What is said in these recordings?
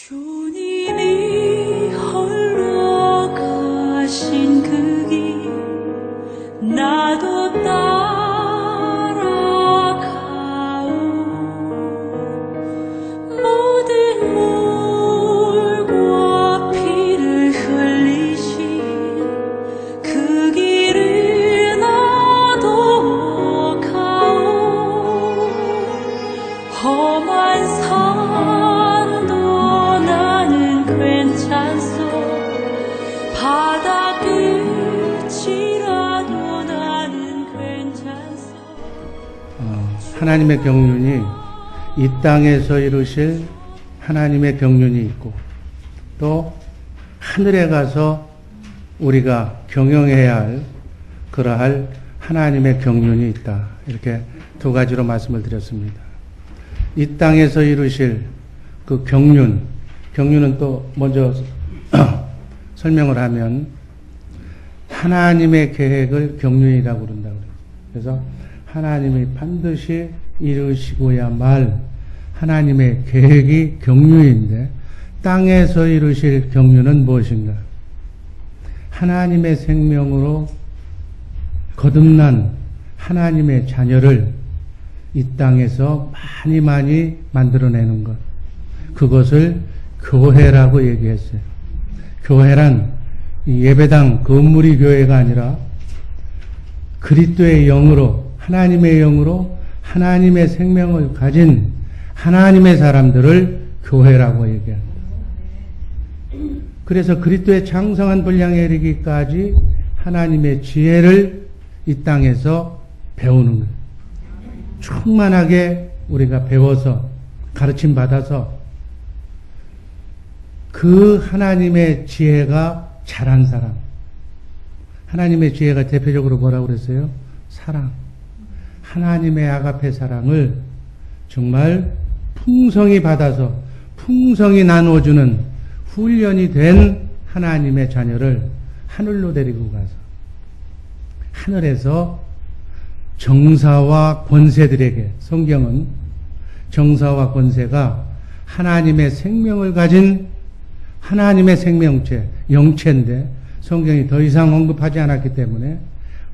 주님이 홀로 가신 그 길 나도 따라가오. 모든 물과 피를 흘리신 그 길을 나도 가오. 험한 산도 나는 괜찮소. 바다 끝이라도 나는 괜찮소. 하나님의 경륜이 이 땅에서 이루실 하나님의 경륜이 있고, 또 하늘에 가서 우리가 경영해야 할 그러할 하나님의 경륜이 있다. 이렇게 두 가지로 말씀을 드렸습니다. 이 땅에서 이루실 그 경륜은 또 먼저 설명을 하면 하나님의 계획을 경륜이라고 그런다고 그래요. 그래서 하나님이 반드시 이루시고야 말 하나님의 계획이 경륜인데, 땅에서 이루실 경륜은 무엇인가? 하나님의 생명으로 거듭난 하나님의 자녀를 이 땅에서 많이 만들어내는 것. 그것을 교회라고 얘기했어요. 교회란 예배당 건물이 교회가 아니라 그리스도의 영으로, 하나님의 영으로 하나님의 생명을 가진 하나님의 사람들을 교회라고 얘기합니다. 그래서 그리스도의 장성한 분량에 이르기까지 하나님의 지혜를 이 땅에서 배우는 거예요. 충만하게 우리가 배워서 가르침 받아서 그 하나님의 지혜가 자란 사람. 하나님의 지혜가 대표적으로 뭐라고 그랬어요? 사랑. 하나님의 아가페 사랑을 정말 풍성히 받아서 풍성히 나누어주는 훈련이 된 하나님의 자녀를 하늘로 데리고 가서 하늘에서 정사와 권세들에게, 성경은 정사와 권세가 하나님의 생명을 가진 하나님의 생명체, 영체인데 성경이 더 이상 언급하지 않았기 때문에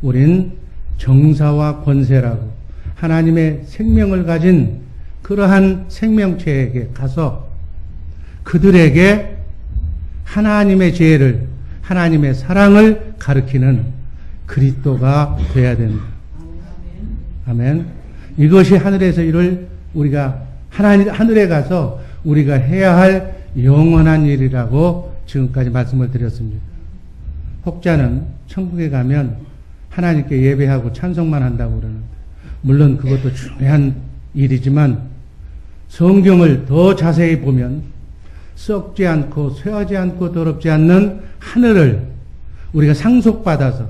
우린 정사와 권세라고 하나님의 생명을 가진 그러한 생명체에게 가서 그들에게 하나님의 지혜를, 하나님의 사랑을 가르치는 그리스도가 되어야 된다. 아멘. 이것이 하늘에서 이룰 우리가 하늘에 가서 우리가 해야 할 영원한 일이라고 지금까지 말씀을 드렸습니다. 혹자는 천국에 가면 하나님께 예배하고 찬송만 한다고 그러는데, 물론 그것도 중요한 일이지만 성경을 더 자세히 보면 썩지 않고 쇠하지 않고 더럽지 않는 하늘을 우리가 상속받아서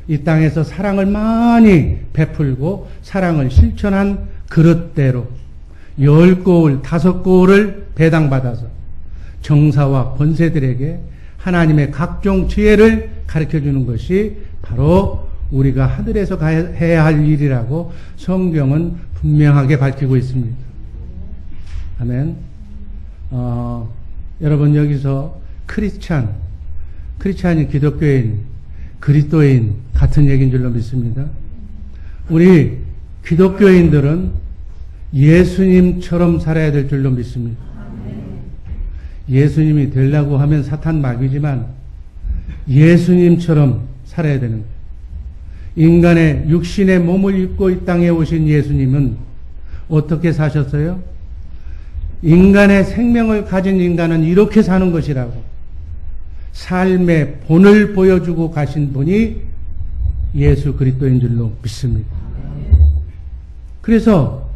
이 땅에서 사랑을 많이 베풀고 사랑을 실천한 그릇대로 10고울, 5고울을 배당받아서 정사와 권세들에게 하나님의 각종 지혜를 가르쳐주는 것이 바로 우리가 하늘에서 해야 할 일이라고 성경은 분명하게 밝히고 있습니다. 아멘. 여러분 여기서 크리스찬이 기독교인, 그리스도인 같은 얘기인 줄로 믿습니다. 우리 기독교인들은 예수님처럼 살아야 될 줄로 믿습니다. 예수님이 되려고 하면 사탄 마귀지만 예수님처럼 살아야 되는 거예요. 인간의 육신의 몸을 입고 이 땅에 오신 예수님은 어떻게 사셨어요? 인간의 생명을 가진 인간은 이렇게 사는 것이라고 삶의 본을 보여주고 가신 분이 예수 그리스도인 줄로 믿습니다. 그래서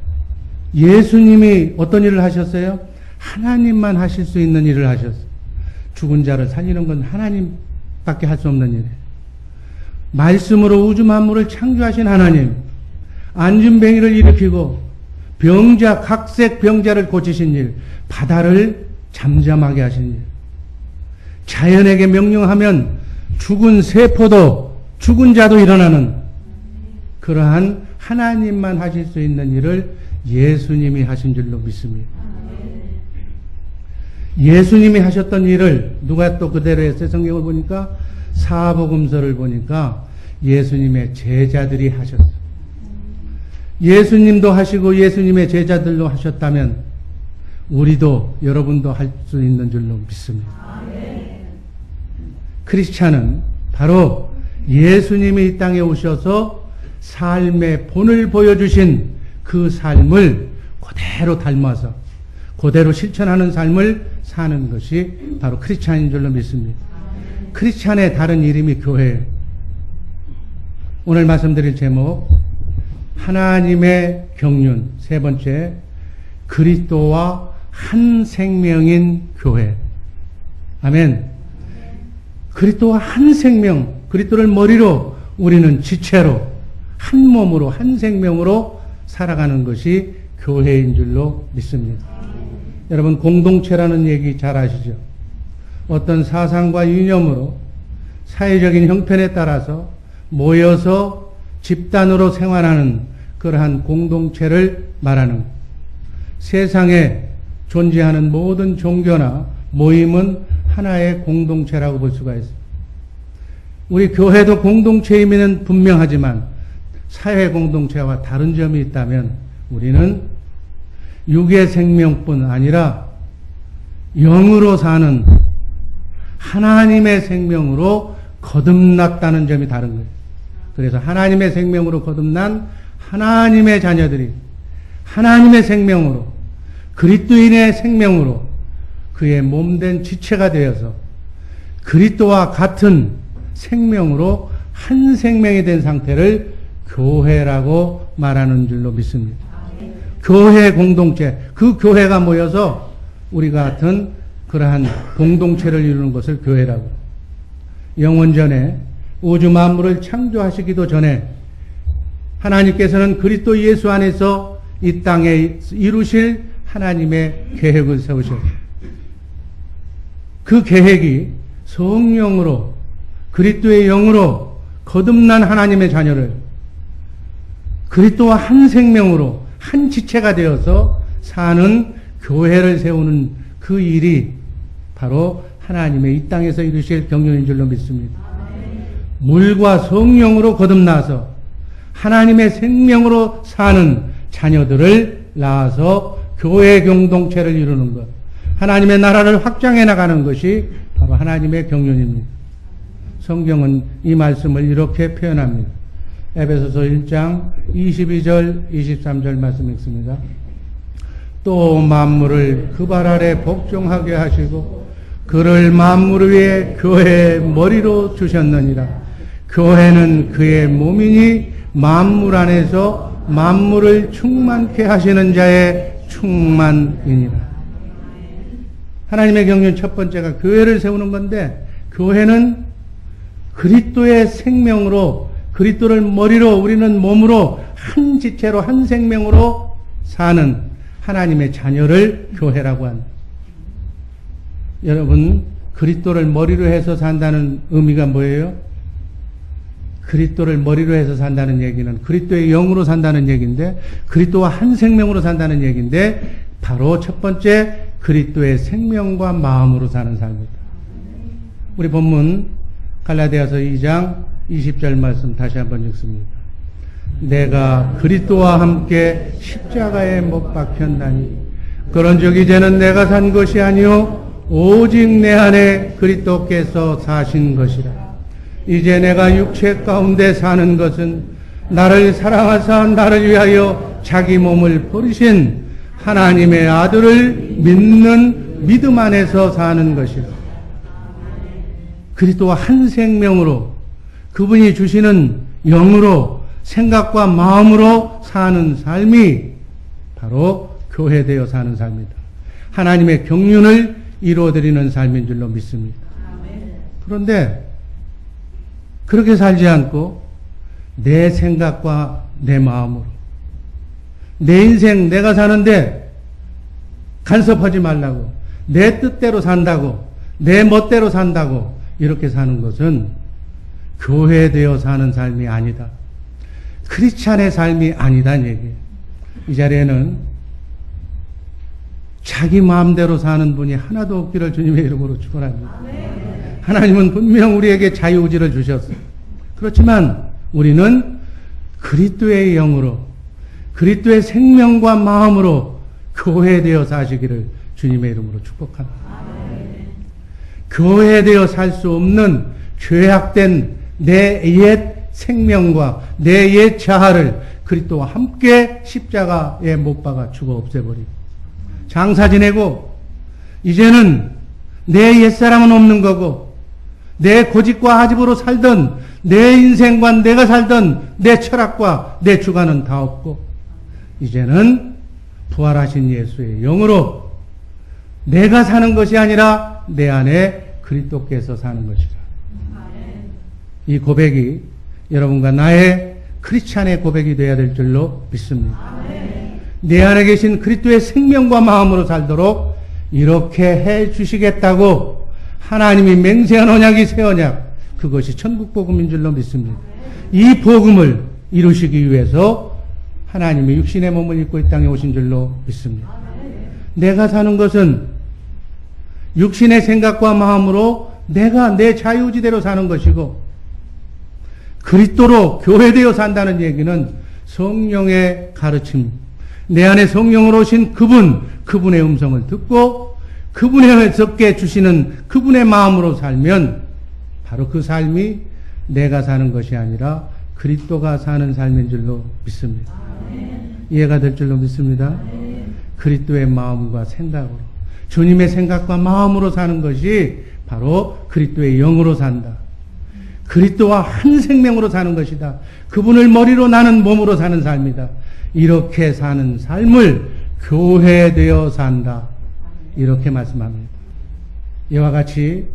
예수님이 어떤 일을 하셨어요? 하나님만 하실 수 있는 일을 하셨어요. 죽은 자를 살리는 건 하나님밖에 할 수 없는 일이에요. 말씀으로 우주 만물을 창조하신 하나님, 안진뱅이를 일으키고 각색 병자를 고치신 일, 바다를 잠잠하게 하신 일, 자연에게 명령하면 죽은 세포도 죽은 자도 일어나는 그러한 하나님만 하실 수 있는 일을 예수님이 하신 줄로 믿습니다. 예수님이 하셨던 일을 누가 또 그대로 했어요? 성경을 보니까 사복음서를 보니까 예수님의 제자들이 하셨어요. 예수님도 하시고 예수님의 제자들도 하셨다면 우리도 여러분도 할 수 있는 줄로 믿습니다. 크리스찬은 바로 예수님이 이 땅에 오셔서 삶의 본을 보여주신 그 삶을 그대로 닮아서 그대로 실천하는 삶을 사는 것이 바로 크리스찬인 줄로 믿습니다. 크리스찬의 다른 이름이 교회예요. 오늘 말씀드릴 제목 하나님의 경륜 세 번째 그리스도와 한 생명인 교회. 아멘. 그리스도와 한 생명, 그리스도를 머리로 우리는 지체로 한 몸으로 한 생명으로 살아가는 것이 교회인 줄로 믿습니다. 여러분 공동체라는 얘기 잘 아시죠? 어떤 사상과 이념으로 사회적인 형편에 따라서 모여서 집단으로 생활하는 그러한 공동체를 말하는 세상에 존재하는 모든 종교나 모임은 하나의 공동체라고 볼 수가 있습니다. 우리 교회도 공동체임에는 분명하지만 사회 공동체와 다른 점이 있다면 우리는 육의 생명뿐 아니라 영으로 사는 하나님의 생명으로 거듭났다는 점이 다른 거예요. 그래서 하나님의 생명으로 거듭난 하나님의 자녀들이 하나님의 생명으로 그리스도인의 생명으로 그의 몸된 지체가 되어서 그리스도와 같은 생명으로 한 생명이 된 상태를 교회라고 말하는 줄로 믿습니다. 교회 공동체, 그 교회가 모여서 우리 같은 그러한 공동체를 이루는 것을 교회라고. 영원전에 우주 만물을 창조하시기도 전에 하나님께서는 그리스도 예수 안에서 이 땅에 이루실 하나님의 계획을 세우셨어요. 그 계획이 성령으로 그리스도의 영으로 거듭난 하나님의 자녀를 그리스도와 한 생명으로 한 지체가 되어서 사는 교회를 세우는 그 일이 바로 하나님의 이 땅에서 이루실 경륜인 줄로 믿습니다. 물과 성령으로 거듭나서 하나님의 생명으로 사는 자녀들을 낳아서 교회 공동체를 이루는 것, 하나님의 나라를 확장해 나가는 것이 바로 하나님의 경륜입니다. 성경은 이 말씀을 이렇게 표현합니다. 에베소서 1장 22절 23절 말씀 읽습니다. 또 만물을 그 발 아래 복종하게 하시고 그를 만물 위에 교회의 머리로 주셨느니라. 교회는 그의 몸이니 만물 안에서 만물을 충만케 하시는 자의 충만이니라. 하나님의 경륜 첫 번째가 교회를 세우는 건데, 교회는 그리스도의 생명으로, 그리스도를 머리로 우리는 몸으로 한 지체로 한 생명으로 사는 하나님의 자녀를 교회라고 한다. 여러분, 그리스도를 머리로 해서 산다는 의미가 뭐예요? 그리스도를 머리로 해서 산다는 얘기는 그리스도의 영으로 산다는 얘기인데, 그리스도와 한 생명으로 산다는 얘기인데, 바로 첫 번째 그리스도의 생명과 마음으로 사는 삶이다. 우리 본문 갈라디아서 2장 20절 말씀 다시 한번 읽습니다. 내가 그리스도와 함께 십자가에 못 박혔나니 그런즉 이제는 내가 산 것이 아니요 오직 내 안에 그리스도께서 사신 것이라. 이제 내가 육체 가운데 사는 것은 나를 사랑하사 나를 위하여 자기 몸을 버리신 하나님의 아들을 믿는 믿음 안에서 사는 것이라. 그리스도와 한 생명으로 그분이 주시는 영으로 생각과 마음으로 사는 삶이 바로 교회되어 사는 삶이다. 하나님의 경륜을 이루어드리는 삶인 줄로 믿습니다. 그런데 그렇게 살지 않고 내 생각과 내 마음으로 내 인생 내가 사는데 간섭하지 말라고, 내 뜻대로 산다고, 내 멋대로 산다고 이렇게 사는 것은 교회되어 사는 삶이 아니다. 크리스찬의 삶이 아니다는 얘기예요. 이 자리에는 자기 마음대로 사는 분이 하나도 없기를 주님의 이름으로 축원합니다. 하나님은 분명 우리에게 자유의지를 주셨어요. 그렇지만 우리는 그리스도의 영으로, 그리스도의 생명과 마음으로 교회되어 사시기를 주님의 이름으로 축복합니다. 교회되어 살 수 없는 죄악된 내 옛 생명과 내 옛 자아를 그리스도와 함께 십자가에 못 박아 죽어 없애버리고 장사 지내고 이제는 내 옛사람은 없는 거고 내 고집과 하집으로 살던 내 인생과 내가 살던 내 철학과 내 주관은 다 없고 이제는 부활하신 예수의 영으로 내가 사는 것이 아니라 내 안에 그리스도께서 사는 것이라. 이 고백이 여러분과 나의 크리스찬의 고백이 되어야 될 줄로 믿습니다. 내 안에 계신 그리스도의 생명과 마음으로 살도록 이렇게 해 주시겠다고 하나님이 맹세한 언약이 새 언약, 그것이 천국 복음인 줄로 믿습니다. 이 복음을 이루시기 위해서 하나님이 육신의 몸을 입고 이 땅에 오신 줄로 믿습니다. 내가 사는 것은 육신의 생각과 마음으로 내가 내 자유지대로 사는 것이고 그리스도로 교회되어 산다는 얘기는 성령의 가르침, 내 안에 성령으로 오신 그분의 음성을 듣고 그분에게 주시는 그분의 마음으로 살면 바로 그 삶이 내가 사는 것이 아니라 그리스도가 사는 삶인 줄로 믿습니다. 이해가 될 줄로 믿습니다. 그리스도의 마음과 생각으로, 주님의 생각과 마음으로 사는 것이 바로 그리스도의 영으로 산다. 그리스도와 한 생명으로 사는 것이다. 그분을 머리로 나는 몸으로 사는 삶이다. 이렇게 사는 삶을 교회되어 산다. 이렇게 말씀합니다. 이와 같이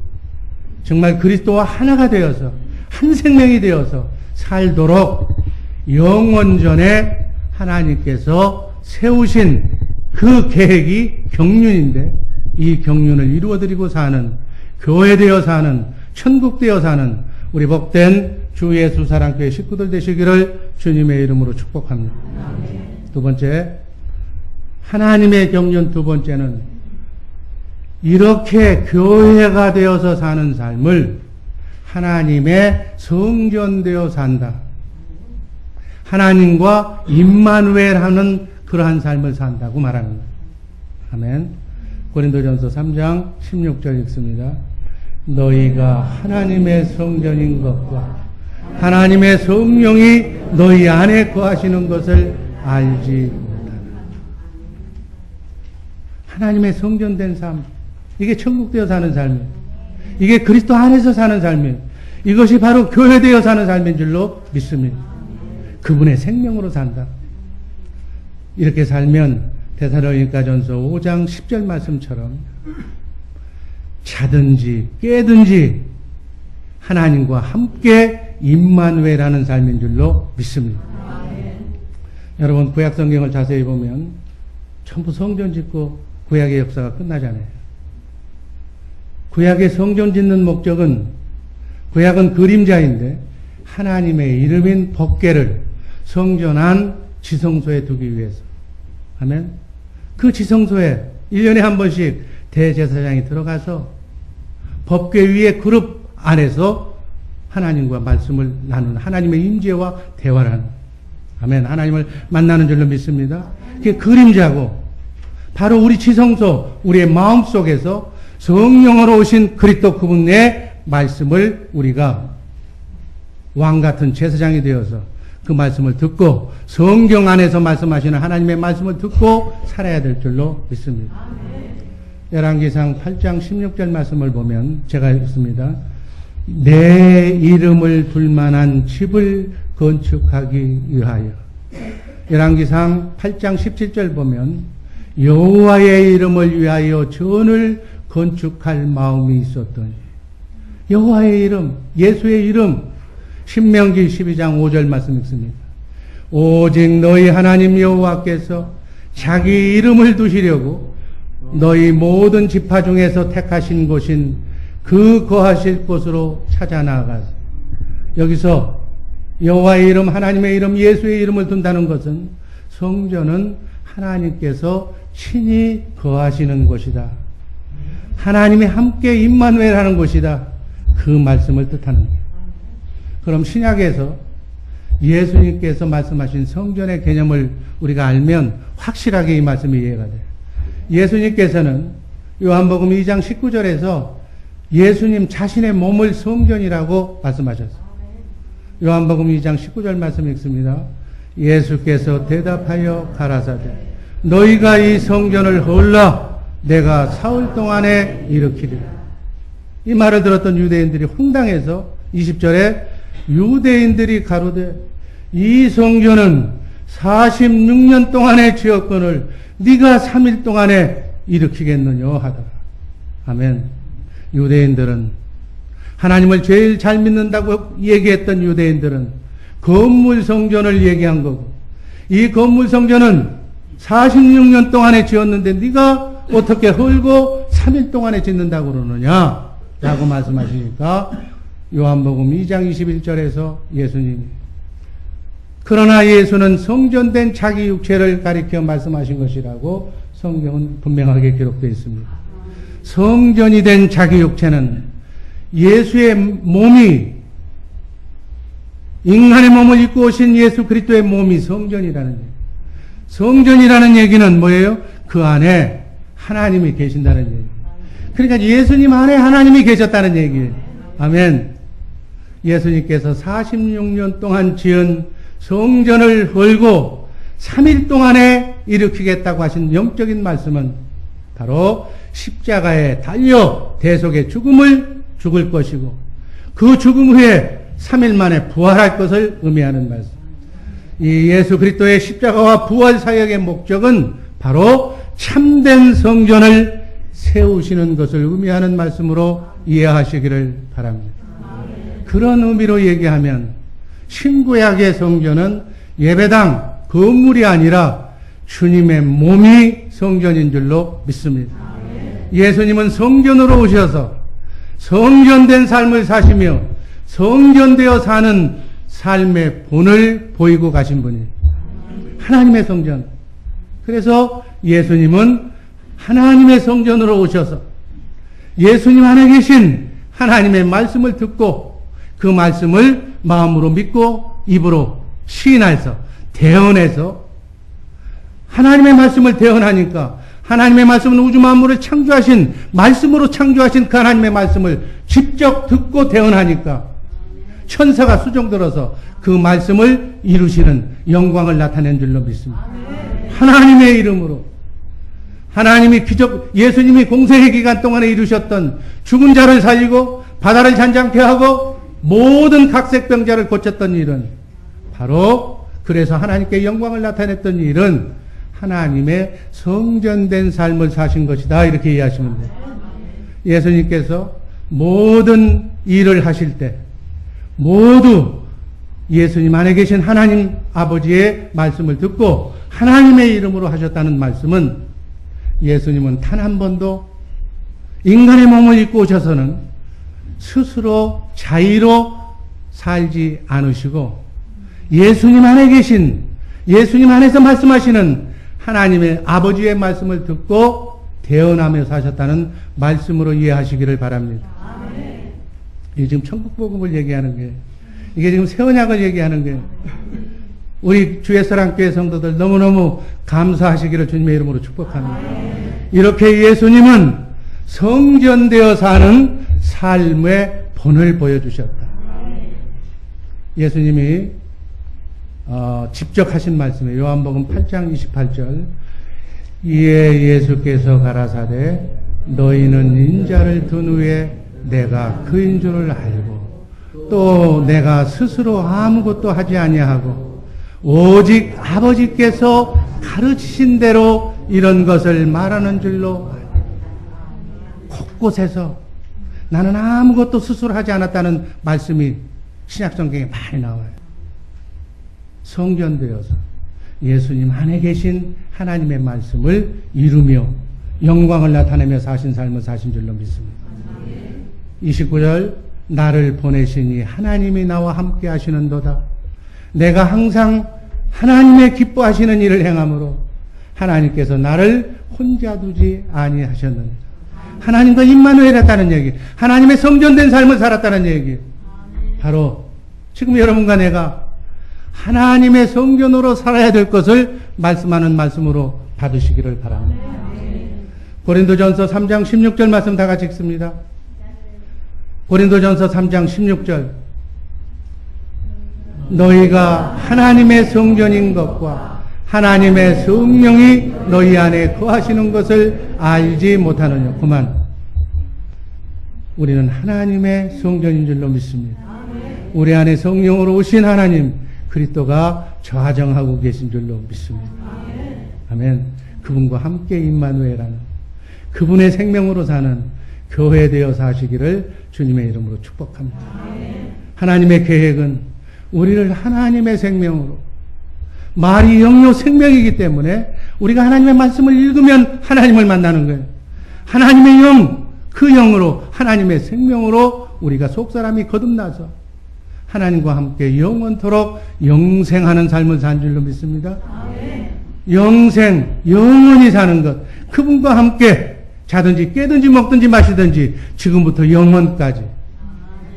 정말 그리스도와 하나가 되어서 한 생명이 되어서 살도록 영원전에 하나님께서 세우신 그 계획이 경륜인데 이 경륜을 이루어드리고 사는, 교회되어 사는, 천국되어 사는 우리 복된 주 예수 사랑교회 식구들 되시기를 주님의 이름으로 축복합니다. 두 번째, 하나님의 경륜 두 번째는 이렇게 교회가 되어서 사는 삶을 하나님의 성전되어 산다. 하나님과 임마누엘하는 그러한 삶을 산다고 말하는 거예요. 아멘. 고린도전서 3장 16절 읽습니다. 너희가 하나님의 성전인 것과 하나님의 성령이 너희 안에 거하시는 것을 알지 못하나. 하나님의 성전된 삶, 이게 천국되어 사는 삶이에요. 이게 그리스도 안에서 사는 삶이에요. 이것이 바로 교회되어 사는 삶인 줄로 믿습니다. 그분의 생명으로 산다. 이렇게 살면 데살로니가전서 5장 10절 말씀처럼 자든지 깨든지 하나님과 함께 임마누엘하는 삶인 줄로 믿습니다. 여러분 구약 성경을 자세히 보면 전부 성전 짓고 구약의 역사가 끝나잖아요. 구약의 성전 짓는 목적은, 구약은 그림자인데 하나님의 이름인 법궤를 성전 안 지성소에 두기 위해서. 아멘. 그 지성소에 1년에 한 번씩 대제사장이 들어가서 법궤 위에 그룹 안에서 하나님과 말씀을 나누는, 하나님의 임재와 대화를 하는. 아멘. 하나님을 만나는 줄로 믿습니다. 그게 그림자고 바로 우리 지성소, 우리의 마음속에서 성령으로 오신 그리스도 그분의 말씀을 우리가 왕같은 제사장이 되어서 그 말씀을 듣고 성경 안에서 말씀하시는 하나님의 말씀을 듣고 살아야 될 줄로 믿습니다. 열왕기상 8장 16절 말씀을 보면 제가 읽습니다. 내 이름을 둘만한 집을 건축하기 위하여. 열왕기상 8장 17절 보면 여호와의 이름을 위하여 전을 건축할 마음이 있었더니. 여호와의 이름, 예수의 이름. 신명기 12장 5절 말씀 읽습니다. 오직 너희 하나님 여호와께서 자기 이름을 두시려고 너희 모든 지파 중에서 택하신 곳인 그 거하실 곳으로 찾아 나아가서. 여기서 여호와의 이름, 하나님의 이름, 예수의 이름을 둔다는 것은 성전은 하나님께서 친히 거하시는 곳이다. 하나님이 함께 임마누엘하는 곳이다. 그 말씀을 뜻하는 거예요. 그럼 신약에서 예수님께서 말씀하신 성전의 개념을 우리가 알면 확실하게 이 말씀이 이해가 돼요. 예수님께서는 요한복음 2장 19절에서 예수님 자신의 몸을 성전이라고 말씀하셨어요. 요한복음 2장 19절 말씀 읽습니다. 예수께서 대답하여 가라사대 너희가 이 성전을 헐라 내가 사흘 동안에 일으키리라. 이 말을 들었던 유대인들이 황당해서 20절에 유대인들이 가로되 이 성전은 46년 동안의 지었건을 네가 3일 동안에 일으키겠느냐 하더라. 아멘. 유대인들은 하나님을 제일 잘 믿는다고 얘기했던 유대인들은 건물 성전을 얘기한 거고 이 건물 성전은 46년 동안에 지었는데 네가 어떻게 헐고 3일 동안에 짓는다고 그러느냐 라고 말씀하시니까 요한복음 2장 21절에서 예수님이 그러나 예수는 성전된 자기 육체를 가리켜 말씀하신 것이라고 성경은 분명하게 기록되어 있습니다. 성전이 된 자기 육체는 예수의 몸이 인간의 몸을 입고 오신 예수 그리스도의 몸이 성전이라는 얘기예요. 성전이라는 얘기는 뭐예요? 그 안에 하나님이 계신다는 얘기예요. 그러니까 예수님 안에 하나님이 계셨다는 얘기예요. 아멘. 예수님께서 46년 동안 지은 성전을 헐고 3일 동안에 일으키겠다고 하신 영적인 말씀은 바로 십자가에 달려 대속의 죽음을 죽을 것이고 그 죽음 후에 3일 만에 부활할 것을 의미하는 말씀. 이 예수 그리스도의 십자가와 부활 사역의 목적은 바로 참된 성전을 세우시는 것을 의미하는 말씀으로 이해하시기를 바랍니다. 그런 의미로 얘기하면 신구약의 성전은 예배당, 건물이 아니라 주님의 몸이 성전인 줄로 믿습니다. 예수님은 성전으로 오셔서 성전된 삶을 사시며 성전되어 사는 삶의 본을 보이고 가신 분이에요. 하나님의 성전. 그래서 예수님은 하나님의 성전으로 오셔서 예수님 안에 계신 하나님의 말씀을 듣고 그 말씀을 마음으로 믿고 입으로 시인해서 대언해서 하나님의 말씀을 대언하니까 하나님의 말씀은 우주 만물을 창조하신 말씀으로 창조하신 그 하나님의 말씀을 직접 듣고 대언하니까 천사가 수종들어서 그 말씀을 이루시는 영광을 나타낸 줄로 믿습니다. 하나님의 이름으로 하나님이 예수님이 공생의 기간 동안에 이루셨던 죽은 자를 살리고 바다를 잔잔케 하고 모든 각색병자를 고쳤던 일은 바로 그래서 하나님께 영광을 나타냈던 일은 하나님의 성전된 삶을 사신 것이다. 이렇게 이해하시면 돼요. 예수님께서 모든 일을 하실 때 모두 예수님 안에 계신 하나님 아버지의 말씀을 듣고 하나님의 이름으로 하셨다는 말씀은 예수님은 단 한 번도 인간의 몸을 입고 오셔서는 스스로 자의로 살지 않으시고 예수님 안에 계신 예수님 안에서 말씀하시는 하나님의 아버지의 말씀을 듣고 대언하며 사셨다는 말씀으로 이해하시기를 바랍니다. 이게 지금 천국복음을 얘기하는 게 이게 지금 새 언약을 얘기하는 게 우리 주의 사랑교회 성도들 너무너무 감사하시기를 주님의 이름으로 축복합니다. 이렇게 예수님은 성전되어 사는 삶의 본을 보여주셨다. 예수님이 직접 하신 말씀이에요. 요한복음 8장 28절 이에 예수께서 가라사대 너희는 인자를 둔 후에 내가 그인 줄을 알고 또 내가 스스로 아무것도 하지 아니하고 오직 아버지께서 가르치신 대로 이런 것을 말하는 줄로 곳곳에서 나는 아무것도 스스로 하지 않았다는 말씀이 신약성경에 많이 나와요. 성전되어서 예수님 안에 계신 하나님의 말씀을 이루며 영광을 나타내며 사신 삶을 사신 줄로 믿습니다. 29절 나를 보내시니 하나님이 나와 함께 하시는도다. 내가 항상 하나님의 기뻐하시는 일을 행함으로 하나님께서 나를 혼자 두지 아니하셨느니라. 하나님과 임마누엘했다는 얘기, 하나님의 성전된 삶을 살았다는 얘기. 바로 지금 여러분과 내가 하나님의 성전으로 살아야 될 것을 말씀하는 말씀으로 받으시기를 바랍니다. 고린도전서 3장 16절 말씀 다 같이 읽습니다. 고린도전서 3장 16절. 너희가 하나님의 성전인 것과 하나님의 성령이 너희 안에 거하시는 것을 알지 못하느냐. 그만. 우리는 하나님의 성전인 줄로 믿습니다. 우리 안에 성령으로 오신 하나님 그리스도가 좌정하고 계신 줄로 믿습니다. 아멘. 그분과 함께 임마누엘하는 그분의 생명으로 사는 교회 되어 사시기를 주님의 이름으로 축복합니다. 하나님의 계획은 우리를 하나님의 생명으로, 말이 영요 생명이기 때문에 우리가 하나님의 말씀을 읽으면 하나님을 만나는 거예요. 하나님의 영, 그 영으로 하나님의 생명으로 우리가 속사람이 거듭나서 하나님과 함께 영원토록 영생하는 삶을 산 줄로 믿습니다. 영생, 영원히 사는 것, 그분과 함께 자든지 깨든지 먹든지 마시든지 지금부터 영원까지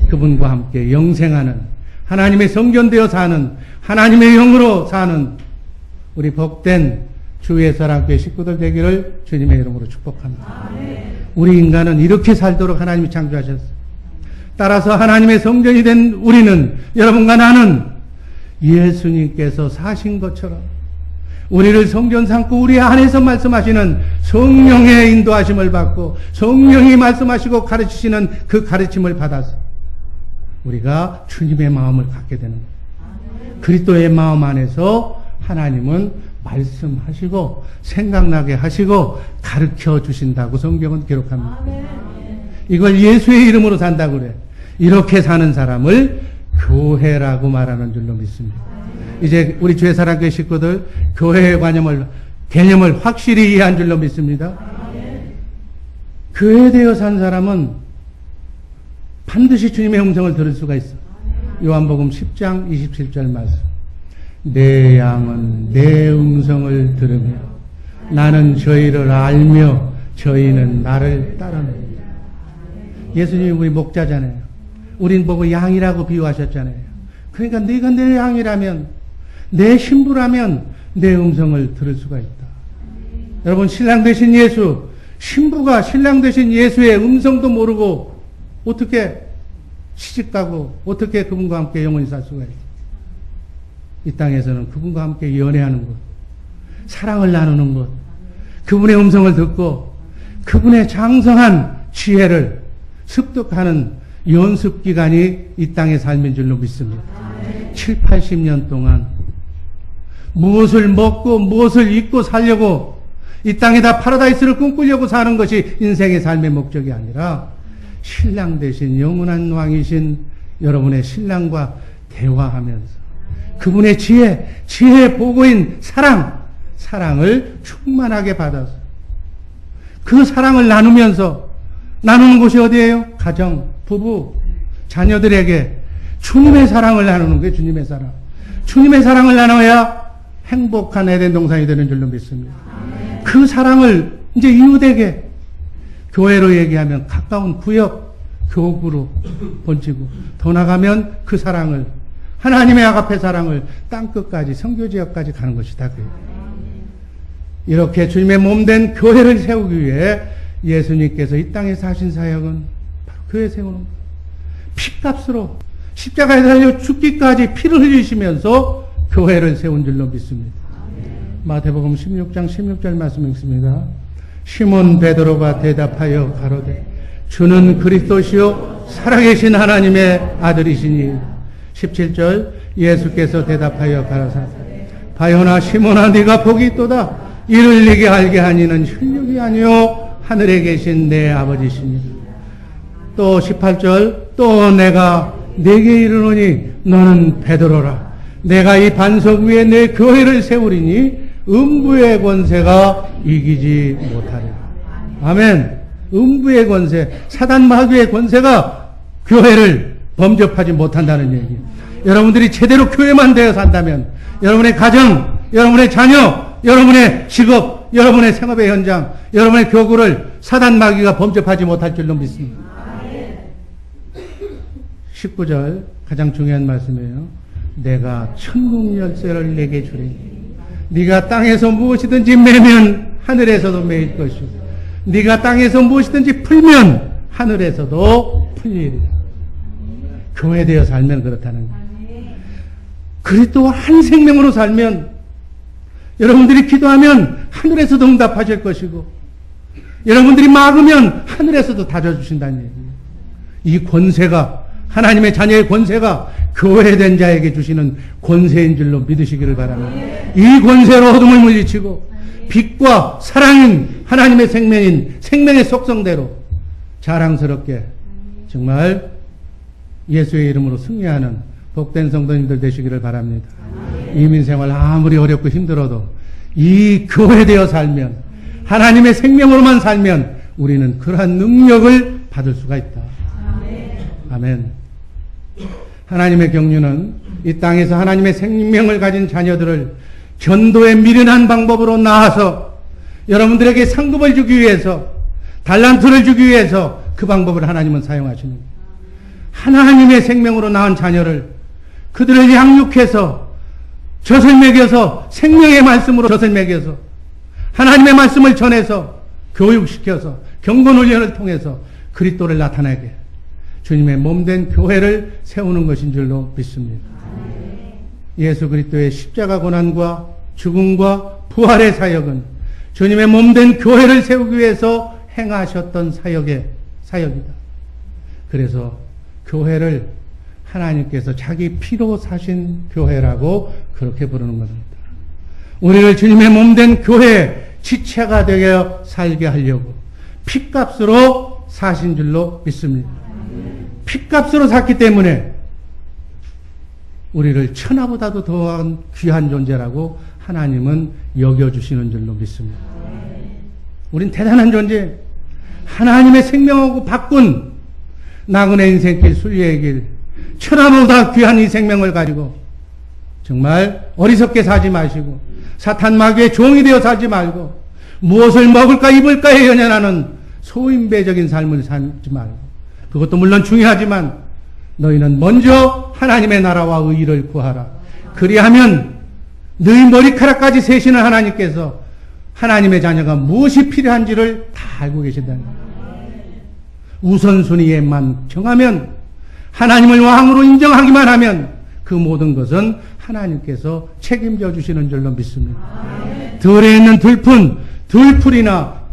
그분과 함께 영생하는, 하나님의 성전되어 사는, 하나님의 영으로 사는 우리 복된 주의 사랑교회 식구들 되기를 주님의 이름으로 축복합니다. 우리 인간은 이렇게 살도록 하나님이 창조하셨어요. 따라서 하나님의 성전이 된 우리는, 여러분과 나는 예수님께서 사신 것처럼 우리를 성전 삼고 우리 안에서 말씀하시는 성령의 인도하심을 받고 성령이 말씀하시고 가르치시는 그 가르침을 받아서 우리가 주님의 마음을 갖게 되는 거예요. 그리스도의 마음 안에서 하나님은 말씀하시고 생각나게 하시고 가르쳐 주신다고 성경은 기록합니다. 이걸 예수의 이름으로 산다고 그래. 이렇게 사는 사람을 교회라고 말하는 줄로 믿습니다. 이제 우리 주의 사랑교회 식구들 교회의 개념을 확실히 이해한 줄로 믿습니다. 교회되어 산 사람은 반드시 주님의 음성을 들을 수가 있어. 요한복음 10장 27절 말씀. 내 양은 내 음성을 들으며 나는 저희를 알며 저희는 나를 따르느니라. 예수님이 우리 목자잖아요. 우린 보고 양이라고 비유하셨잖아요. 그러니까 네가 내 양이라면, 내 신부라면 내 음성을 들을 수가 있다. 여러분, 신랑 되신 예수, 신부가 신랑 되신 예수의 음성도 모르고 어떻게 시집가고 어떻게 그분과 함께 영원히 살 수가 있다. 이 땅에서는 그분과 함께 연애하는 것, 사랑을 나누는 것, 그분의 음성을 듣고 그분의 장성한 지혜를 습득하는 연습기간이 이 땅의 삶인 줄로 믿습니다. 7, 80년 동안 무엇을 먹고 무엇을 입고 살려고 이 땅에다 파라다이스를 꿈꾸려고 사는 것이 인생의 삶의 목적이 아니라 신랑 대신 영원한 왕이신 여러분의 신랑과 대화하면서 그분의 지혜의 보고인 사랑을 충만하게 받아서 그 사랑을 나누면서, 나누는 곳이 어디예요? 가정, 부부, 자녀들에게 주님의 사랑을 나누는 게 주님의 사랑. 주님의 사랑을 나눠야 행복한 에덴 동산이 되는 줄로 믿습니다. 그 사랑을 이제 이웃에게, 교회로 얘기하면 가까운 구역, 교구로 번지고, 더 나가면 그 사랑을, 하나님의 아가페 사랑을 땅끝까지, 선교지역까지 가는 것이다. 이렇게 주님의 몸된 교회를 세우기 위해 예수님께서 이 땅에 사신 사역은 바로 교회 세우는 거예요. 피값으로 십자가에 달려 죽기까지 피를 흘리시면서 교회를 세운 줄로 믿습니다. 마태복음 16장 16절 말씀 읽습니다. 시몬 베드로가 대답하여 가로되 주는 그리스도시요 살아계신 하나님의 아들이시니. 17절 예수께서 대답하여 가라사대 바요나 시몬아 네가 복이 있도다. 이를 네게 알게 하니는 혈육이 아니요 하늘에 계신 내 아버지시니. 또 18절 또 내가 네게 이르노니 너는 베드로라. 내가 이 반석 위에 내 교회를 세우리니 음부의 권세가 이기지 못하리라. 아멘. 음부의 권세, 사단 마귀의 권세가 교회를 범접하지 못한다는 얘기. 여러분들이 제대로 교회만 되어 산다면 여러분의 가정, 여러분의 자녀, 여러분의 직업, 여러분의 생업의 현장, 여러분의 교구를 사단 마귀가 범접하지 못할 줄로 믿습니다. 19절 가장 중요한 말씀이에요. 내가 천국 열쇠를 내게 주리니 네가 땅에서 무엇이든지 매면 하늘에서도 매일 것이고 네가 땅에서 무엇이든지 풀면 하늘에서도 풀리리라. 교회되어 살면 그렇다는 거예요. 그리스도와 한 생명으로 살면 여러분들이 기도하면 하늘에서도 응답하실 것이고 여러분들이 막으면 하늘에서도 다져주신다는 얘기예요. 이 권세가 하나님의 자녀의 권세가 교회된 자에게 주시는 권세인 줄로 믿으시기를 바랍니다. 이 권세로 어둠을 물리치고 빛과 사랑인 하나님의 생명인 생명의 속성대로 자랑스럽게 정말 예수의 이름으로 승리하는 복된 성도님들 되시기를 바랍니다. 이민생활 아무리 어렵고 힘들어도 이 교회되어 살면 하나님의 생명으로만 살면 우리는 그러한 능력을 받을 수가 있다. 아멘. 하나님의 경륜은 이 땅에서 하나님의 생명을 가진 자녀들을 전도에 미련한 방법으로 나아서 여러분들에게 상급을 주기 위해서 달란트를 주기 위해서 그 방법을 하나님은 사용하시는 거예요. 하나님의 생명으로 낳은 자녀를 그들을 양육해서 젖을 먹여서 생명의 말씀으로 젖을 먹여서 하나님의 말씀을 전해서 교육시켜서 경건훈련을 통해서 그리스도를 나타내게 주님의 몸된 교회를 세우는 것인 줄로 믿습니다. 예수 그리스도의 십자가 고난과 죽음과 부활의 사역은 주님의 몸된 교회를 세우기 위해서 행하셨던 사역이다. 그래서 교회를 하나님께서 자기 피로 사신 교회라고 그렇게 부르는 것입니다. 우리를 주님의 몸된 교회의 지체가 되어 살게 하려고 피값으로 사신 줄로 믿습니다. 피값으로 샀기 때문에 우리를 천하보다도 더한 귀한 존재라고 하나님은 여겨주시는 줄로 믿습니다. 우린 대단한 존재, 하나님의 생명하고 바꾼 나그네 인생길 순리의 길, 천하보다 귀한 이 생명을 가지고 정말 어리석게 살지 마시고 사탄 마귀의 종이 되어 살지 말고 무엇을 먹을까 입을까에 연연하는 소인배적인 삶을 살지 말고 그것도 물론 중요하지만 너희는 먼저 하나님의 나라와 의의를 구하라. 그리하면 너희 머리카락까지 세시는 하나님께서 하나님의 자녀가 무엇이 필요한지를 다 알고 계신다는 거예요. 우선순위에만 정하면 하나님을 왕으로 인정하기만 하면 그 모든 것은 하나님께서 책임져 주시는 줄로 믿습니다. 들에 있는 들풀이나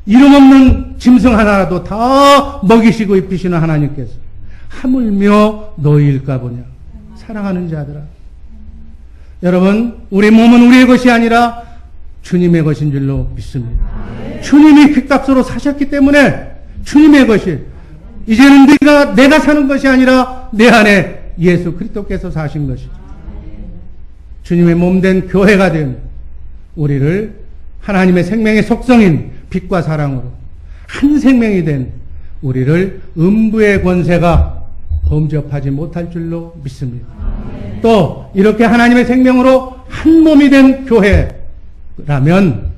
이름 없는 짐승 하나라도 다 먹이시고 입히시는 하나님께서 하물며 너희일까 보냐. 사랑하는 자들아, 여러분, 우리 몸은 우리의 것이 아니라 주님의 것인 줄로 믿습니다. 주님이 핏값으로 사셨기 때문에 주님의 것이 이제는 내가 사는 것이 아니라 내 안에 예수 그리스도께서 사신 것이죠. 주님의 몸된 교회가 된 우리를 하나님의 생명의 속성인 빛과 사랑으로 한 생명이 된 우리를 음부의 권세가 범접하지 못할 줄로 믿습니다. 또 이렇게 하나님의 생명으로 한 몸이 된 교회라면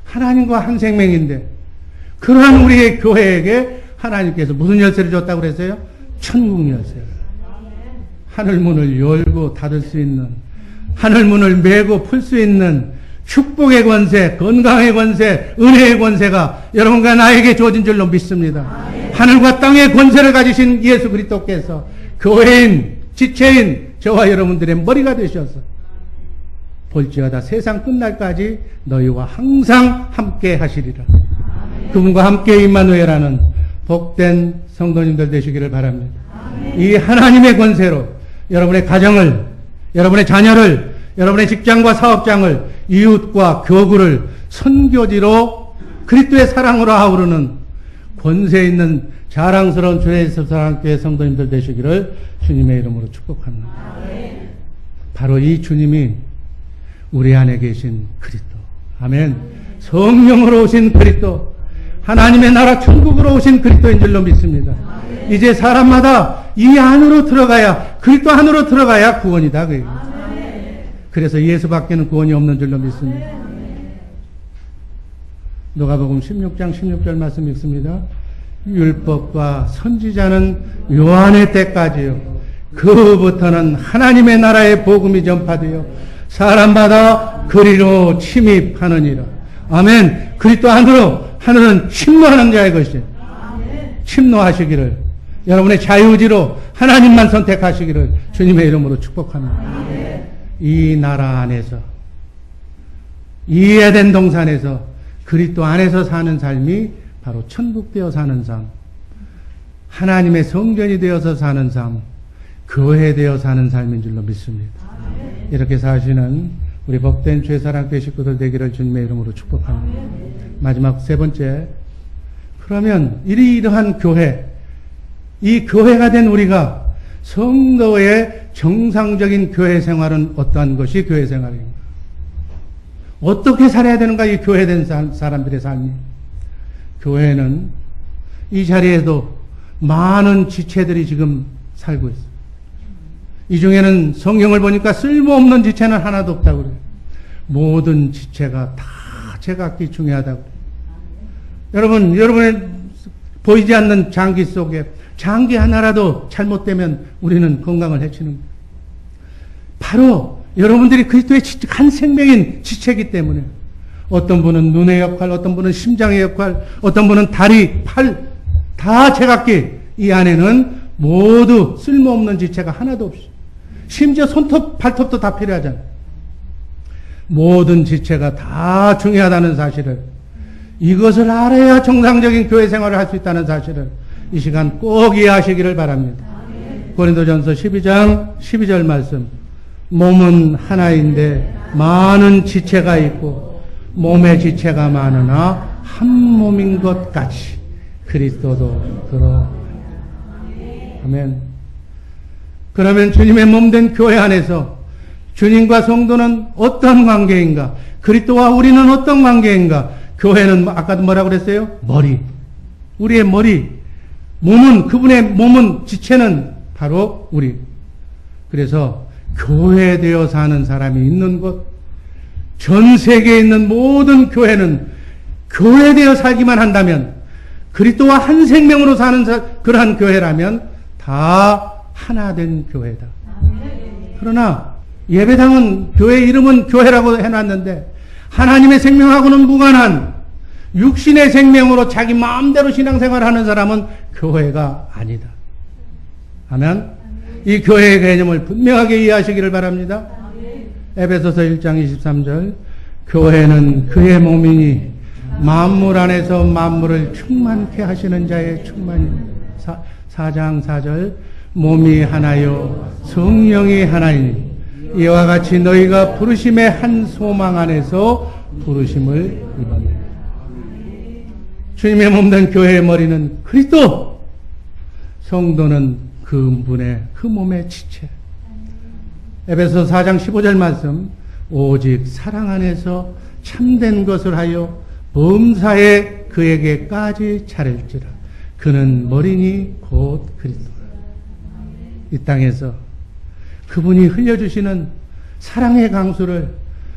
하나님과 한 생명인데 그러한 우리의 교회에게 하나님께서 무슨 열쇠를 줬다고 그랬어요? 천국 열쇠를. 하늘문을 열고 닫을 수 있는, 하늘문을 메고 풀 수 있는 축복의 권세, 건강의 권세, 은혜의 권세가 여러분과 나에게 주어진 줄로 믿습니다. 하늘과 땅의 권세를 가지신 예수 그리스도께서 교회인, 지체인 저와 여러분들의 머리가 되셔서 볼지어다 세상 끝날까지 너희와 항상 함께 하시리라. 그분과 함께 임마누엘하는 복된 성도님들 되시기를 바랍니다. 이 하나님의 권세로 여러분의 가정을, 여러분의 자녀를, 여러분의 직장과 사업장을, 이웃과 교구를 선교지로 그리스도의 사랑으로 아우르는 권세 있는 자랑스러운 주의 사랑교회 성도님들 되시기를 주님의 이름으로 축복합니다. 바로 이 주님이 우리 안에 계신 그리스도, 아멘. 성령으로 오신 그리스도, 하나님의 나라 천국으로 오신 그리스도인 줄로 믿습니다. 이제 사람마다 이 안으로 들어가야, 그리스도 안으로 들어가야 구원이다. 그래서 예수밖에는 구원이 없는 줄로 믿습니다. 누가복음 16장 16절 말씀 읽습니다. 율법과 선지자는 요한의 때까지요. 그부터는 하나님의 나라의 복음이 전파되어 사람마다 그리로 침입하느니라. 아멘. 그리스도 안으로 하늘은 침노하는 자의 것이 침노하시기를, 여러분의 자유의지로 하나님만 선택하시기를 주님의 이름으로 축복합니다. 이 나라 안에서, 이 에덴 동산에서 그리스도 안에서 사는 삶이 바로 천국 되어 사는 삶, 하나님의 성전이 되어서 사는 삶, 교회 되어 사는 삶인 줄로 믿습니다. 이렇게 사시는 우리 복된 죄사랑교회 식구들 되기를 주님의 이름으로 축복합니다. 마지막 세 번째, 그러면 이러한 교회, 이 교회가 된 우리가 성도의 정상적인 교회 생활은 어떠한 것이 교회 생활인가? 어떻게 살아야 되는가? 이 교회된 사람들의 삶이. 교회는 이 자리에도 많은 지체들이 지금 살고 있어요. 이 중에는 성경을 보니까 쓸모없는 지체는 하나도 없다고 그래요. 모든 지체가 다 제각기 중요하다고. 여러분의 보이지 않는 장기 속에 장기 하나라도 잘못되면 우리는 건강을 해치는 거예요. 바로 여러분들이 그리스도의 한 생명인 지체이기 때문에 어떤 분은 눈의 역할, 어떤 분은 심장의 역할, 어떤 분은 다리, 팔, 다 제각기 이 안에는 모두 쓸모없는 지체가 하나도 없이, 심지어 손톱, 발톱도 다 필요하잖아요. 모든 지체가 다 중요하다는 사실을, 이것을 알아야 정상적인 교회 생활을 할 수 있다는 사실을 이 시간 꼭 이해하시기를 바랍니다. 고린도전서 12장 12절 말씀, 몸은 하나인데 많은 지체가 있고 몸의 지체가 많으나 한 몸인 것 같이 그리스도도 그러. 아멘. 그러면 주님의 몸된 교회 안에서 주님과 성도는 어떤 관계인가? 그리스도와 우리는 어떤 관계인가? 교회는 아까도 뭐라고 그랬어요? 머리. 우리의 머리. 몸은, 그분의 몸은, 지체는 바로 우리. 그래서 교회되어 사는 사람이 있는 곳, 전 세계에 있는 모든 교회는 교회되어 살기만 한다면, 그리스도와 한 생명으로 사는 그러한 교회라면 다 하나 된 교회다. 그러나 예배당은, 교회 이름은 교회라고 해놨는데 하나님의 생명하고는 무관한 육신의 생명으로 자기 마음대로 신앙생활하는 사람은 교회가 아니다. 아멘. 이 교회의 개념을 분명하게 이해하시기를 바랍니다. 에베소서 1장 23절, 교회는 그의 몸이니 만물 안에서 만물을 충만케 하시는 자의 충만입니다. 4장 4절, 몸이 하나요 성령이 하나이니 이와 같이 너희가 부르심의 한 소망 안에서 부르심을 입었느니라. 주님의 몸된 교회의 머리는 그리스도, 성도는 그 분의, 그 몸의 지체. 에베소 4장 15절 말씀, 오직 사랑 안에서 참된 것을 하여 범사에 그에게까지 차릴지라. 그는 머리니 곧 그리스도라. 이 땅에서 그분이 흘려주시는 사랑의 강수를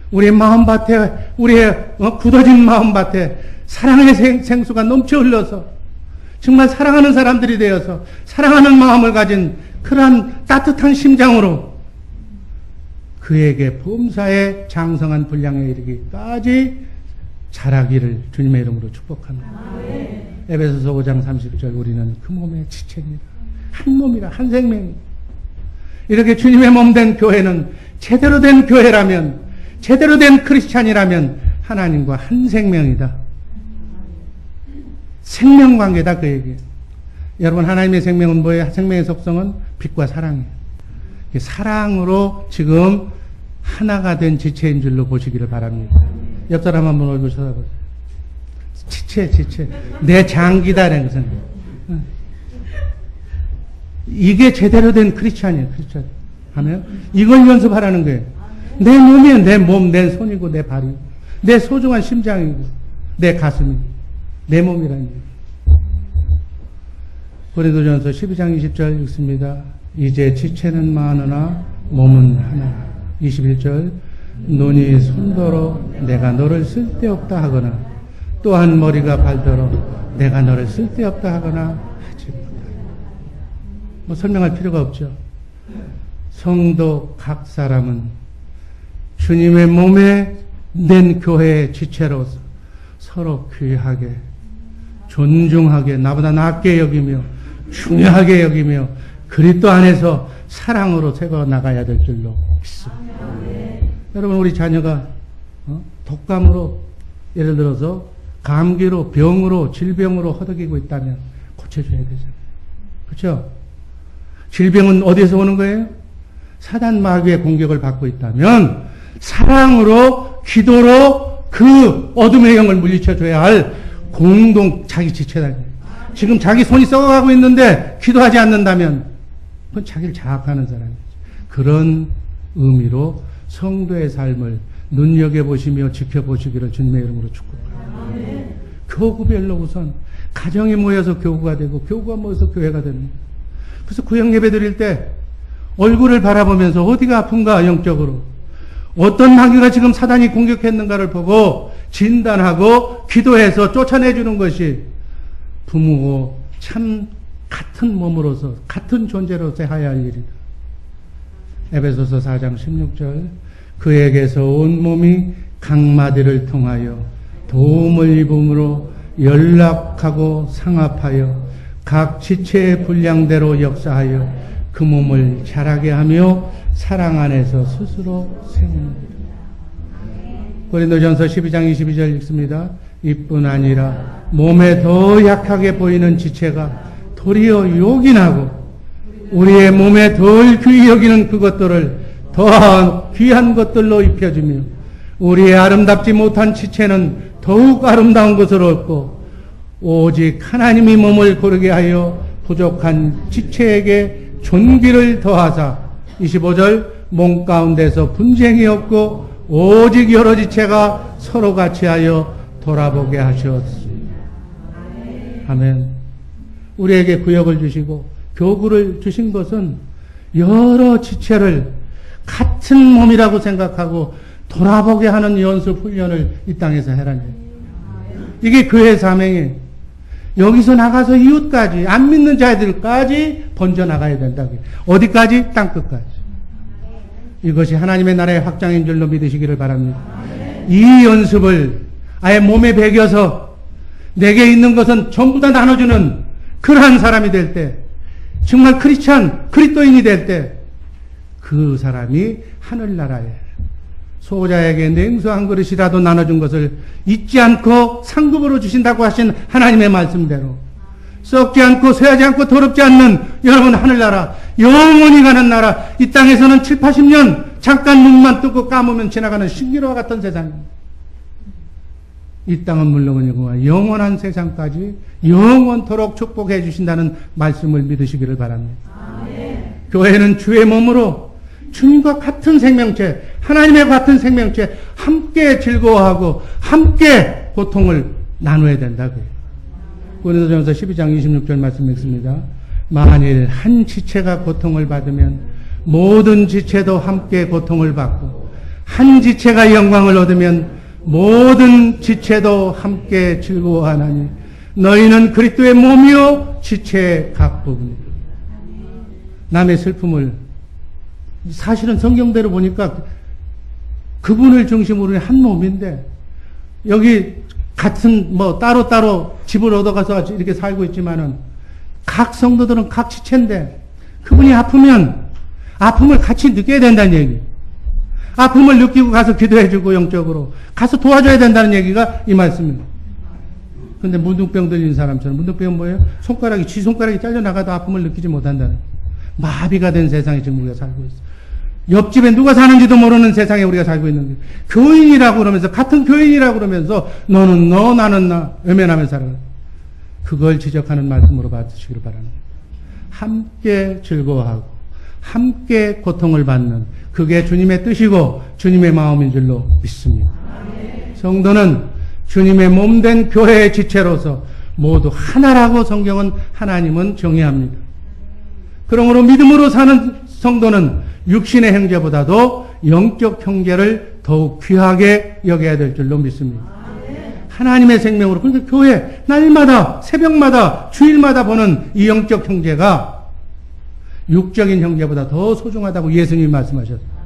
우리의 마음밭에, 우리의 굳어진 마음밭에 사랑의 생수가 넘쳐 흘러서 정말 사랑하는 사람들이 되어서 사랑하는 마음을 가진 그러한 따뜻한 심장으로 그에게 범사에 장성한 분량에 이르기까지 자라기를 주님의 이름으로 축복합니다. 에베소서 5장 30절, 우리는 그 몸의 지체입니다. 한 몸이라, 한 생명. 이렇게 주님의 몸된 교회는 제대로 된 교회라면, 제대로 된 크리스찬이라면 하나님과 한 생명이다. 생명관계다, 그에게. 여러분, 하나님의 생명은 뭐예요? 생명의 속성은 빛과 사랑이에요. 사랑으로 지금 하나가 된 지체인 줄로 보시기를 바랍니다. 옆 사람 한번 얼굴 쳐다보세요. 지체. 내 장기다라는 것은. 이게 제대로 된 크리스찬이에요, 크리스찬. 하면 이걸 연습하라는 거예요. 내 몸이에요, 내 몸, 내 손이고, 내 발이고, 내 소중한 심장이고, 내 가슴이고, 내 몸이라는 거예요. 고린도전서 12장 20절 읽습니다. 이제 지체는 많으나 몸은 하나. 21절, 눈이 손더러 내가 너를 쓸데없다 하거나 또한 머리가 발더러 내가 너를 쓸데없다 하거나 하지 못하리. 뭐 설명할 필요가 없죠. 성도 각 사람은 주님의 몸에 낸 교회의 지체로서 서로 귀하게, 존중하게, 나보다 낫게 여기며 중요하게 여기며 그리스도 안에서 사랑으로 세워 나가야 될 줄로 믿습니다. 여러분, 우리 자녀가 독감으로, 예를 들어서 감기로, 병으로, 질병으로 허덕이고 있다면 고쳐줘야 되잖아요. 그렇죠? 질병은 어디에서 오는 거예요? 사단 마귀의 공격을 받고 있다면 사랑으로, 기도로 그 어둠의 영을 물리쳐줘야 할 공동 자기 지체다. 지금 자기 손이 썩어가고 있는데 기도하지 않는다면 그건 자기를 자학하는 사람이죠. 그런 의미로 성도의 삶을 눈여겨보시며 지켜보시기를 주님의 이름으로 축복합니다. 교구별로 우선 가정이 모여서 교구가 되고 교구가 모여서 교회가 되는 거예요. 그래서 구역 예배 드릴 때 얼굴을 바라보면서 어디가 아픈가 영적으로, 어떤 마귀가 지금 사단이 공격했는가를 보고 진단하고 기도해서 쫓아내주는 것이 부모고 참 같은 몸으로서 같은 존재로서 해야 할 일이다. 에베소서 4장 16절 그에게서 온 몸이 각마디를 통하여 도움을 입음으로 연락하고 상합하여 각 지체의 분량대로 역사하여 그 몸을 자라게 하며 사랑 안에서 스스로 세웁니다. 고린도전서 12장 22절 읽습니다. 이뿐 아니라 몸에 더 약하게 보이는 지체가 도리어 요긴하고 우리의 몸에 덜 귀히 여기는 그것들을 더 귀한 것들로 입혀주며 우리의 아름답지 못한 지체는 더욱 아름다운 것을 얻고 오직 하나님이 몸을 고르게 하여 부족한 지체에게 존귀를 더하사 25절 몸 가운데서 분쟁이 없고 오직 여러 지체가 서로 같이 하여 돌아보게 하셨습니다. 아멘. 우리에게 구역을 주시고 교구를 주신 것은 여러 지체를 같은 몸이라고 생각하고 돌아보게 하는 연습 훈련을 이 땅에서 해라는 거예요. 이게 교회 사명이에요. 여기서 나가서 이웃까지, 안 믿는 자들까지 번져나가야 된다고 해요. 어디까지? 땅끝까지. 이것이 하나님의 나라의 확장인 줄로 믿으시기를 바랍니다. 이 연습을 아예 몸에 배겨서 내게 있는 것은 전부 다 나눠주는 그러한 사람이 될 때, 정말 크리스찬, 그리스도인이 될 때 그 사람이 하늘나라에 소자에게 냉수 한 그릇이라도 나눠준 것을 잊지 않고 상급으로 주신다고 하신 하나님의 말씀대로 썩지 않고 쇠하지 않고 더럽지 않는 여러분 하늘나라, 영원히 가는 나라, 이 땅에서는 7, 80년 잠깐 눈만 뜨고 감으면 지나가는 신기로와 같은 세상입니다. 이 땅은 물론이고 영원한 세상까지 영원토록 축복해 주신다는 말씀을 믿으시기를 바랍니다. 교회는 주의 몸으로 주님과 같은 생명체, 하나님의 같은 생명체 함께 즐거워하고 함께 고통을 나눠야 된다고요. 고린도전서 12장 26절 말씀 읽습니다. 만일 한 지체가 고통을 받으면 모든 지체도 함께 고통을 받고 한 지체가 영광을 얻으면 모든 지체도 함께 즐거워하나니 너희는 그리스도의 몸이요 지체의 각 부분이다. 남의 슬픔을, 사실은 성경대로 보니까 그분을 중심으로 한 몸인데 여기 같은 따로따로 집을 얻어가서 이렇게 살고 있지만은 각 성도들은 각 지체인데 그분이 아프면 아픔을 같이 느껴야 된다는 얘기. 아픔을 느끼고 가서 기도해주고 영적으로 가서 도와줘야 된다는 얘기가 이 말씀입니다. 근데 문둥병 들린 사람처럼, 문둥병은 뭐예요? 지 손가락이 잘려나가도 아픔을 느끼지 못한다는, 마비가 된 세상에 지금 우리가 살고 있어요. 옆집에 누가 사는지도 모르는 세상에 우리가 살고 있는 거예요. 교인이라고 그러면서, 같은 교인이라고 그러면서 너는 너 나는 나 외면하면서 살아가요. 그걸 지적하는 말씀으로 받으시기를 바랍니다. 함께 즐거워하고 함께 고통을 받는 그게 주님의 뜻이고 주님의 마음인 줄로 믿습니다. 성도는 주님의 몸된 교회의 지체로서 모두 하나라고 성경은, 하나님은 정의합니다. 그러므로 믿음으로 사는 성도는 육신의 형제보다도 영적 형제를 더욱 귀하게 여겨야 될 줄로 믿습니다. 하나님의 생명으로, 그러니까 교회 날마다 새벽마다 주일마다 보는 이 영적 형제가 육적인 형제보다 더 소중하다고 예수님이 말씀하셨어요.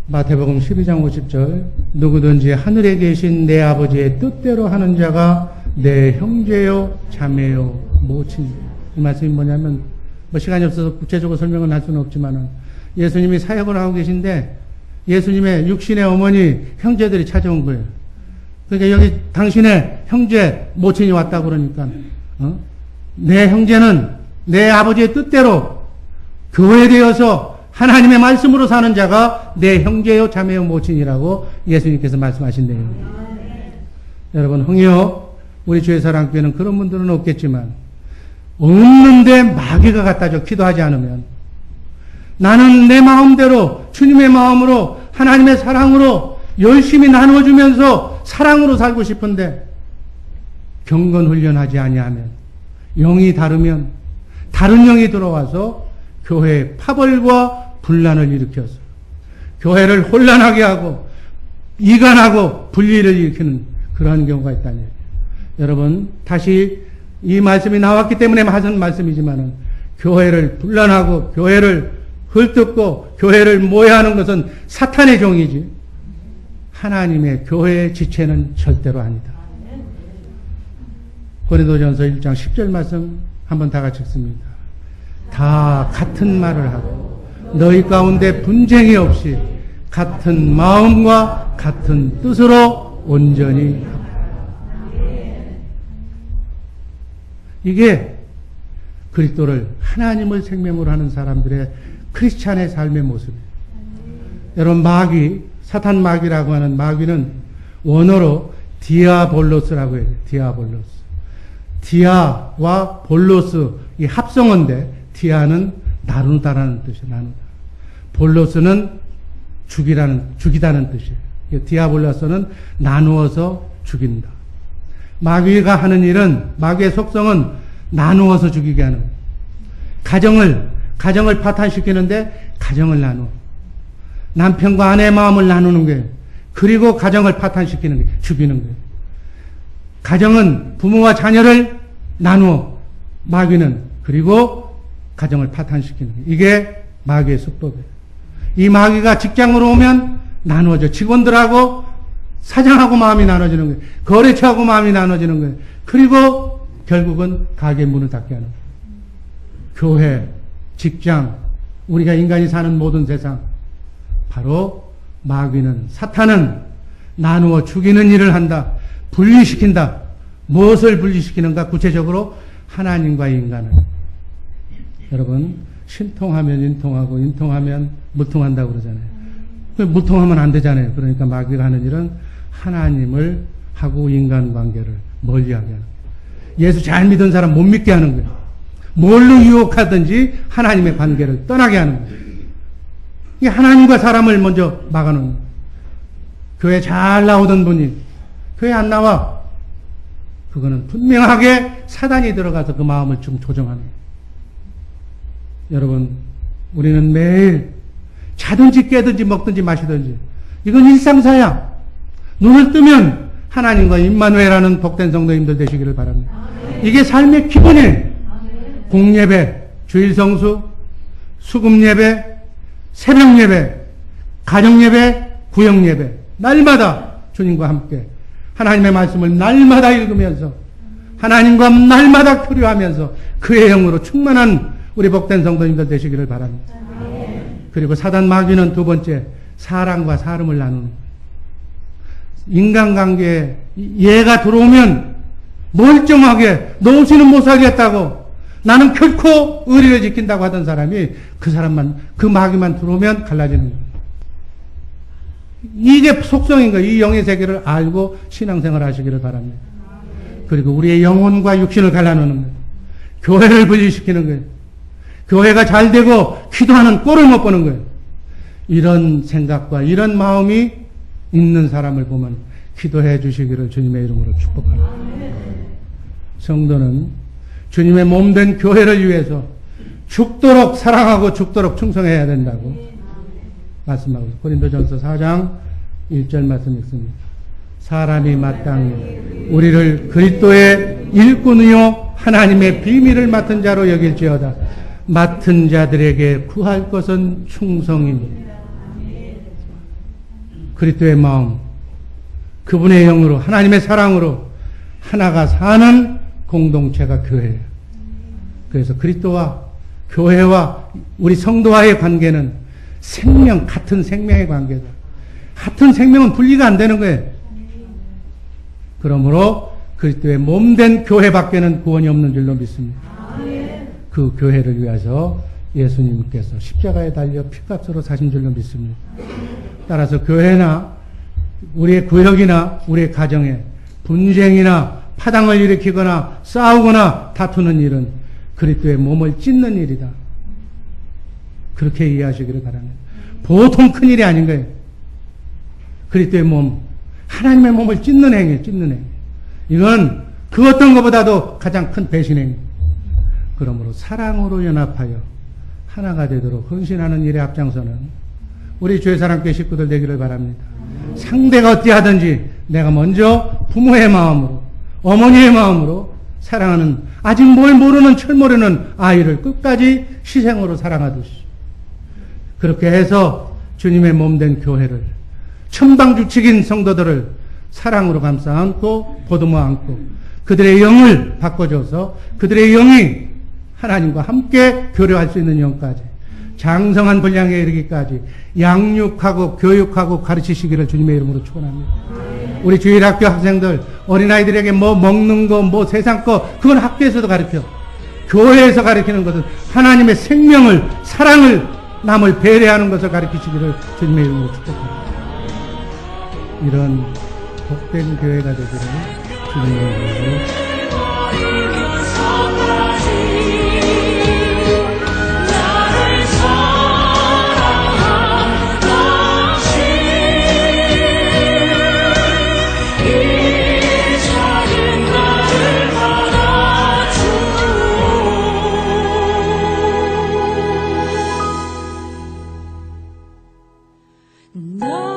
마태복음 12장 50절 누구든지 하늘에 계신 내 아버지의 뜻대로 하는 자가 내 형제요 자매요 모친이요. 이 말씀이 뭐냐면 뭐 시간이 없어서 구체적으로 설명을 할 수는 없지만은 예수님이 사역을 하고 계신데 예수님의 육신의 어머니 형제들이 찾아온 거예요. 그러니까 여기 당신의 형제 모친이 왔다고 그러니까 내 형제는 내 아버지의 뜻대로 교회에 되어서 하나님의 말씀으로 사는 자가 내 형제요 자매요 모친이라고 예수님께서 말씀하신 내용입니다. 여러분 흥이요 우리 주의 사랑교회는 그런 분들은 없겠지만 없는데 마귀가 갖다 줘 기도하지 않으면 나는 내 마음대로 주님의 마음으로 하나님의 사랑으로 열심히 나눠주면서 사랑으로 살고 싶은데 경건훈련하지 아니하면 영이 다르면 다른 영이 들어와서 교회에 파벌과 분란을 일으켜서 교회를 혼란하게 하고 이간하고 분리를 일으키는 그러한 경우가 있다니. 여러분 다시 이 말씀이 나왔기 때문에 하는 말씀이지만은 교회를 분란하고 교회를 헐뜯고 교회를 모해하는 것은 사탄의 종이지 하나님의 교회의 지체는 절대로 아니다. 고린도전서 1장 10절 말씀 한번 다 같이 읽습니다. 다 같은 말을 하고 너희 가운데 분쟁이 없이 같은 마음과 같은 뜻으로 온전히 하고. 이게 그리스도를 하나님을 생명으로 하는 사람들의 크리스찬의 삶의 모습이에요. 여러분 마귀, 사탄 마귀라고 하는 마귀는 원어로 디아볼로스라고 해요. 디아볼로스. 디아와 볼로스 이 합성어인데 디아는 나누다라는 뜻이에요. 나누다. 볼로스는 죽이다는 뜻이에요. 디아볼로스는 나누어서 죽인다. 마귀가 하는 일은 마귀의 속성은 나누어서 죽이게 하는 거예요. 가정을 파탄시키는데 가정을 나누어. 남편과 아내의 마음을 나누는 거예요. 그리고 가정을 파탄시키는 거예요. 죽이는 거예요. 가정은 부모와 자녀를 나누어. 마귀는 그리고 가정을 파탄시키는 거예요. 이게 마귀의 수법이에요. 이 마귀가 직장으로 오면 나누어져. 직원들하고 사장하고 마음이 나눠지는 거예요. 거래처하고 마음이 나눠지는 거예요. 그리고 결국은 가게 문을 닫게 하는 거예요. 교회, 직장, 우리가 인간이 사는 모든 세상, 바로 마귀는, 사탄은 나누어 죽이는 일을 한다. 분리시킨다. 무엇을 분리시키는가? 구체적으로 하나님과 인간을. 여러분, 신통하면 인통하고 인통하면 무통한다고 그러잖아요. 무통하면 안 되잖아요. 그러니까 마귀가 하는 일은 하나님을 하고 인간관계를 멀리하게 하는 거예요. 예수 잘 믿은 사람 못 믿게 하는 거예요. 뭘로 유혹하든지 하나님의 관계를 떠나게 하는 거예요. 이게 하나님과 사람을 먼저 막아놓는 거예요. 교회 잘 나오던 분이 교회 안 나와. 그거는 분명하게 사단이 들어가서 그 마음을 좀 조정하는 거예요. 여러분, 우리는 매일 자든지 깨든지 먹든지 마시든지 이건 일상사야. 눈을 뜨면 하나님과 임마누엘하는 복된 성도님들 되시기를 바랍니다. 이게 삶의 기본이에요. 공예배, 주일성수, 수금예배, 새벽예배, 가정예배, 구역예배 날마다 주님과 함께 하나님의 말씀을 날마다 읽으면서 하나님과 날마다 교류하면서 그의 영으로 충만한 우리 복된 성도님들 되시기를 바랍니다. 그리고 사단 마귀는 두 번째, 사랑과 사름을 나누는 거예요. 인간관계에 얘가 들어오면 멀쩡하게 너 없이는 못 살겠다고 나는 결코 의리를 지킨다고 하던 사람이 그 마귀만 들어오면 갈라지는 거예요. 이게 속성인 거예요. 이 영의 세계를 알고 신앙생활 하시기를 바랍니다. 그리고 우리의 영혼과 육신을 갈라놓는 거예요. 교회를 분리시키는 거예요. 교회가 잘 되고 기도하는 꼴을 못 보는 거예요. 이런 생각과 이런 마음이 있는 사람을 보면 기도해 주시기를 주님의 이름으로 축복합니다. 성도는 주님의 몸된 교회를 위해서 죽도록 사랑하고 죽도록 충성해야 된다고 말씀하고 있습니다. 고린도전서 4장 1절 말씀 읽습니다. 사람이 마땅히 우리를 그리스도의 일꾼이요 하나님의 비밀을 맡은 자로 여길지어다. 맡은 자들에게 구할 것은 충성입니다. 그리스도의 마음, 그분의 영으로 하나님의 사랑으로 하나가 사는 공동체가 교회예요. 그래서 그리스도와 교회와 우리 성도와의 관계는 생명, 같은 생명의 관계다. 같은 생명은 분리가 안 되는 거예요. 그러므로 그리스도의 몸된 교회밖에는 구원이 없는 줄로 믿습니다. 그 교회를 위해서 예수님께서 십자가에 달려 피값으로 사신 줄로 믿습니다. 따라서 교회나 우리의 구역이나 우리의 가정에 분쟁이나 파당을 일으키거나 싸우거나 다투는 일은 그리스도의 몸을 찢는 일이다. 그렇게 이해하시기를 바랍니다. 보통 큰 일이 아닌 거예요. 그리스도의 몸, 하나님의 몸을 찢는 행위, 찢는 행위. 이건 그 어떤 것보다도 가장 큰 배신 행위. 그러므로 사랑으로 연합하여 하나가 되도록 헌신하는 일에 앞장서는 우리 주의 사랑교회 식구들 되기를 바랍니다. 상대가 어찌하든지 내가 먼저 부모의 마음으로, 어머니의 마음으로 사랑하는, 아직 뭘 모르는 철모르는 아이를 끝까지 희생으로 사랑하듯이, 그렇게 해서 주님의 몸된 교회를, 천방주축인 성도들을 사랑으로 감싸 안고 보듬어 안고 그들의 영을 바꿔줘서 그들의 영이 하나님과 함께 교류할 수 있는 영까지, 장성한 분량에 이르기까지 양육하고 교육하고 가르치시기를 주님의 이름으로 축원합니다. 우리 주일학교 학생들, 어린아이들에게 뭐 먹는 거, 뭐 세상 거, 그건 학교에서도 가르쳐. 교회에서 가르치는 것은 하나님의 생명을, 사랑을, 남을 배려하는 것을 가르치시기를 주님의 이름으로 축복합니다. 이런 복된 교회가 되기를 주님의 이름으로 너